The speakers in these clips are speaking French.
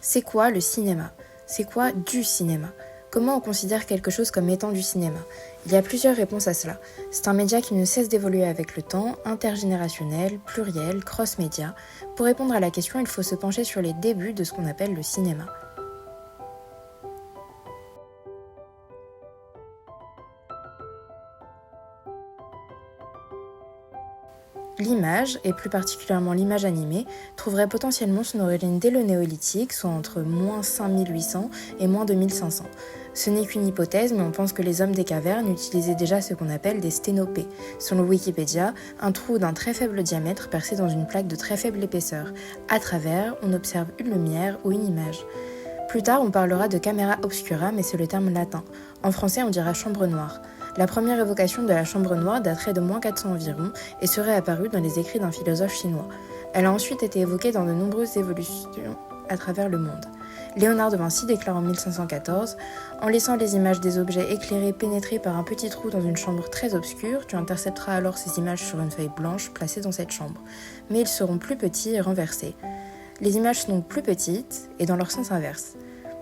C'est quoi le cinéma ? C'est quoi du cinéma ? Comment on considère quelque chose comme étant du cinéma ? Il y a plusieurs réponses à cela. C'est un média qui ne cesse d'évoluer avec le temps, intergénérationnel, pluriel, cross-média. Pour répondre à la question, il faut se pencher sur les débuts de ce qu'on appelle le cinéma. L'image, et plus particulièrement l'image animée, trouverait potentiellement son origine dès le néolithique, soit entre moins 5800 et moins 2500. Ce n'est qu'une hypothèse, mais on pense que les hommes des cavernes utilisaient déjà ce qu'on appelle des sténopées. Selon Wikipédia, un trou d'un très faible diamètre percé dans une plaque de très faible épaisseur. À travers, on observe une lumière ou une image. Plus tard, on parlera de camera obscura, mais c'est le terme latin. En français, on dira chambre noire. La première évocation de la chambre noire daterait de moins 400 environ et serait apparue dans les écrits d'un philosophe chinois. Elle a ensuite été évoquée dans de nombreuses évolutions à travers le monde. Léonard de Vinci déclare en 1514 « En laissant les images des objets éclairés pénétrer par un petit trou dans une chambre très obscure, tu intercepteras alors ces images sur une feuille blanche placée dans cette chambre. Mais ils seront plus petits et renversés. Les images sont plus petites et dans leur sens inverse.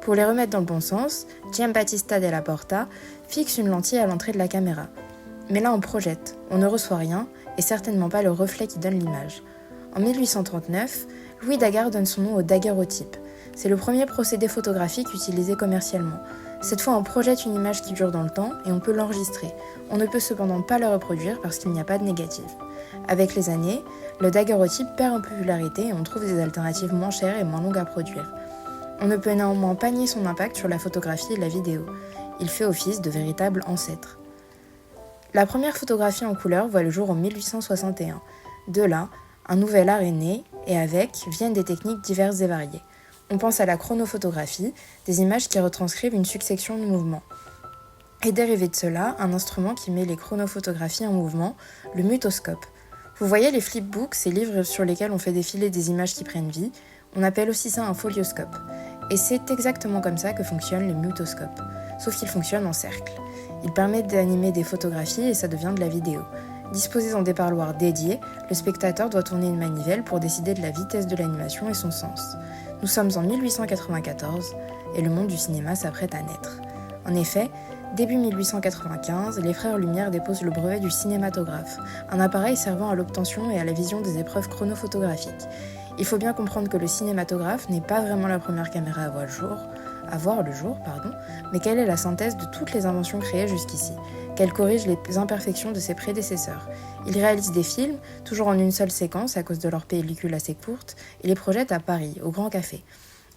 Pour les remettre dans le bon sens, Giambattista della Porta fixe une lentille à l'entrée de la caméra. Mais là on projette, on ne reçoit rien, et certainement pas le reflet qui donne l'image. En 1839, Louis Daguerre donne son nom au daguerreotype. C'est le premier procédé photographique utilisé commercialement. Cette fois on projette une image qui dure dans le temps et on peut l'enregistrer. On ne peut cependant pas la reproduire parce qu'il n'y a pas de négatif. Avec les années, le daguerreotype perd en popularité et on trouve des alternatives moins chères et moins longues à produire. On ne peut néanmoins pas nier son impact sur la photographie et la vidéo. Il fait office de véritable ancêtre. La première photographie en couleur voit le jour en 1861. De là, un nouvel art est né et avec viennent des techniques diverses et variées. On pense à la chronophotographie, des images qui retranscrivent une succession de mouvements. Et dérivé de cela, un instrument qui met les chronophotographies en mouvement, le mutoscope. Vous voyez les flipbooks, ces livres sur lesquels on fait défiler des images qui prennent vie, on appelle aussi ça un folioscope. Et c'est exactement comme ça que fonctionnent les mutoscopes, sauf qu'ils fonctionnent en cercle. Ils permettent d'animer des photographies et ça devient de la vidéo. Disposés dans des parloirs dédiés, le spectateur doit tourner une manivelle pour décider de la vitesse de l'animation et son sens. Nous sommes en 1894 et le monde du cinéma s'apprête à naître. En effet, début 1895, les frères Lumière déposent le brevet du cinématographe, un appareil servant à l'obtention et à la vision des épreuves chronophotographiques. Il faut bien comprendre que le cinématographe n'est pas vraiment la première caméra à voir le jour, mais qu'elle est la synthèse de toutes les inventions créées jusqu'ici, qu'elle corrige les imperfections de ses prédécesseurs. Il réalise des films, toujours en une seule séquence à cause de leur pellicule assez courte, et les projette à Paris, au Grand Café.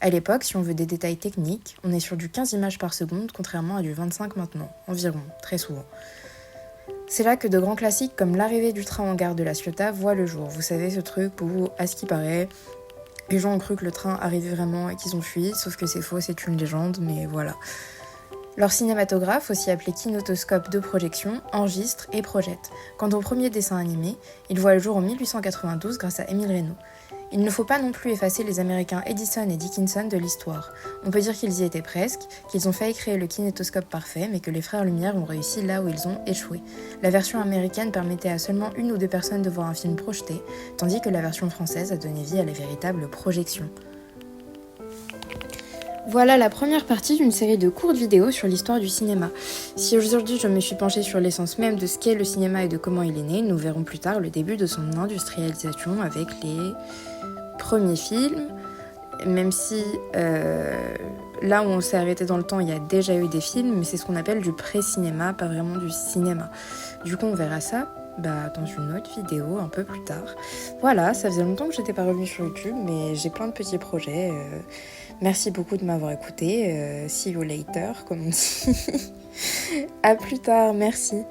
À l'époque, si on veut des détails techniques, on est sur du 15 images par seconde, contrairement à du 25 maintenant, environ, très souvent. C'est là que de grands classiques comme l'arrivée du train en gare de La Ciotat voient le jour. Vous savez, ce truc où, à ce qui paraît, les gens ont cru que le train arrivait vraiment et qu'ils ont fui, sauf que c'est faux, c'est une légende, mais voilà. Leur cinématographe, aussi appelé kinotoscope de projection, enregistre et projette. Quant au premier dessin animé, il voit le jour en 1892 grâce à Émile Reynaud. Il ne faut pas non plus effacer les Américains Edison et Dickinson de l'histoire. On peut dire qu'ils y étaient presque, qu'ils ont failli créer le kinétoscope parfait, mais que les frères Lumière ont réussi là où ils ont échoué. La version américaine permettait à seulement une ou deux personnes de voir un film projeté, tandis que la version française a donné vie à la véritable projection. Voilà la première partie d'une série de courtes vidéos sur l'histoire du cinéma. Si aujourd'hui je me suis penchée sur l'essence même de ce qu'est le cinéma et de comment il est né, nous verrons plus tard le début de son industrialisation avec les premiers films, même si là où on s'est arrêté dans le temps, il y a déjà eu des films, mais c'est ce qu'on appelle du pré-cinéma, pas vraiment du cinéma. Du coup, on verra ça dans une autre vidéo un peu plus tard. Voilà, ça faisait longtemps que j'étais pas revenue sur YouTube, mais j'ai plein de petits projets. Merci beaucoup de m'avoir écouté. See you later, comme on dit. À plus tard, merci.